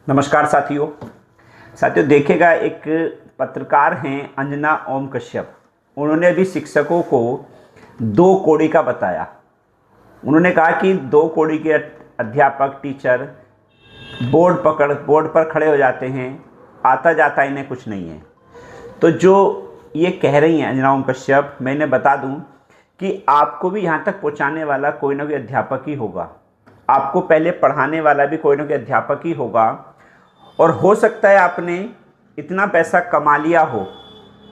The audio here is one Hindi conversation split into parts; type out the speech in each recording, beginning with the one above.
नमस्कार साथियों देखिएगा, एक पत्रकार हैं अंजना ओम कश्यप। उन्होंने भी शिक्षकों को दो कौड़ी का बताया। उन्होंने कहा कि दो कौड़ी के अध्यापक टीचर बोर्ड पर खड़े हो जाते हैं, आता जाता इन्हें कुछ नहीं है। तो जो ये कह रही हैं अंजना ओम कश्यप, मैंने बता दूं कि आपको भी यहाँ तक पहुँचाने वाला कोई ना कोई अध्यापक ही होगा। आपको पहले पढ़ाने वाला भी कोई ना कोई अध्यापक ही होगा। और हो सकता है आपने इतना पैसा कमा लिया हो,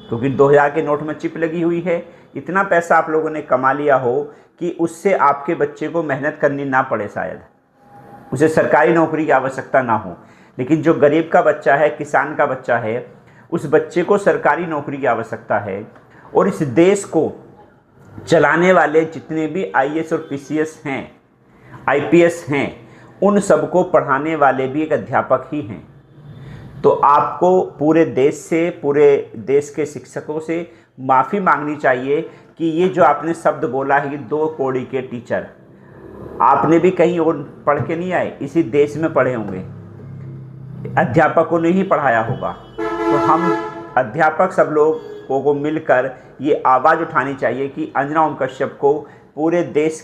क्योंकि 2000 के नोट में चिप लगी हुई है, इतना पैसा आप लोगों ने कमा लिया हो कि उससे आपके बच्चे को मेहनत करनी ना पड़े, शायद उसे सरकारी नौकरी की आवश्यकता ना हो। लेकिन जो गरीब का बच्चा है, किसान का बच्चा है, उस बच्चे को सरकारी नौकरी की आवश्यकता है। और इस देश को चलाने वाले जितने भी आईएएस और पीसीएस हैं, आईपीएस हैं, उन सबको पढ़ाने वाले भी एक अध्यापक ही हैं। तो आपको पूरे देश के शिक्षकों से माफ़ी मांगनी चाहिए कि ये जो आपने शब्द बोला है कि दो कौड़ी के टीचर, आपने भी कहीं और पढ़ के नहीं आए, इसी देश में पढ़े होंगे, अध्यापकों ने ही पढ़ाया होगा। तो हम अध्यापक सब लोगों को मिलकर ये आवाज़ उठानी चाहिए कि अंजना ओम कश्यप को पूरे देश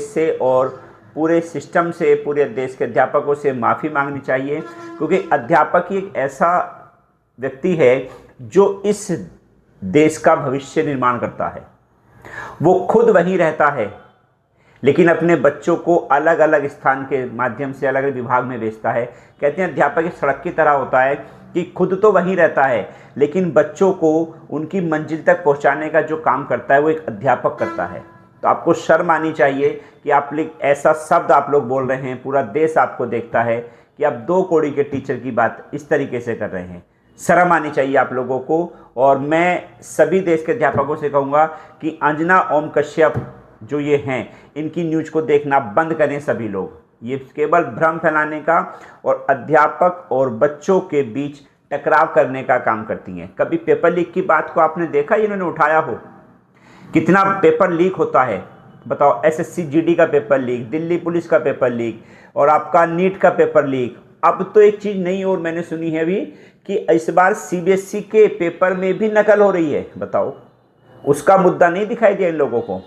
से और पूरे सिस्टम से, पूरे देश के अध्यापकों से माफ़ी मांगनी चाहिए। क्योंकि अध्यापक ही एक ऐसा व्यक्ति है जो इस देश का भविष्य निर्माण करता है। वो खुद वहीं रहता है, लेकिन अपने बच्चों को अलग अलग स्थान के माध्यम से अलग अलग विभाग में भेजता है। कहते हैं अध्यापक एक सड़क की तरह होता है कि खुद तो वहीं रहता है, लेकिन बच्चों को उनकी मंजिल तक पहुंचाने का जो काम करता है वो एक अध्यापक करता है। तो आपको शर्म आनी चाहिए कि आप ऐसा शब्द आप लोग बोल रहे हैं, पूरा देश आपको देखता है कि आप दो कौड़ी के टीचर की बात इस तरीके से कर रहे हैं। शर्म आनी चाहिए आप लोगों को। और मैं सभी देश के अध्यापकों से कहूँगा कि अंजना ओम कश्यप जो ये हैं, इनकी न्यूज़ को देखना बंद करें सभी लोग। ये केवल भ्रम फैलाने का और अध्यापक और बच्चों के बीच टकराव करने का काम करती हैं। कभी पेपर लीक की बात को आपने देखा इन्होंने उठाया हो? कितना पेपर लीक होता है बताओ। एसएससी जीडी का पेपर लीक, दिल्ली पुलिस का पेपर लीक, और आपका नीट का पेपर लीक। अब तो एक चीज़ नई और मैंने सुनी है अभी कि इस बार सीबीएसई के पेपर में भी नकल हो रही है। बताओ, उसका मुद्दा नहीं दिखाई दिया इन लोगों को?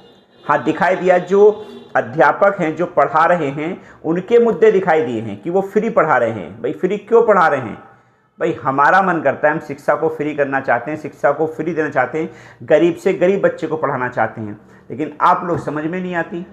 हाँ, दिखाई दिया। जो अध्यापक हैं, जो पढ़ा रहे हैं, उनके मुद्दे दिखाई दिए हैं कि वो फ्री पढ़ा रहे हैं। भाई फ्री क्यों पढ़ा रहे हैं? भाई हमारा मन करता है, हम शिक्षा को फ्री करना चाहते हैं, शिक्षा को फ्री देना चाहते हैं, गरीब से गरीब बच्चे को पढ़ाना चाहते हैं, लेकिन आप लोग समझ में नहीं आती।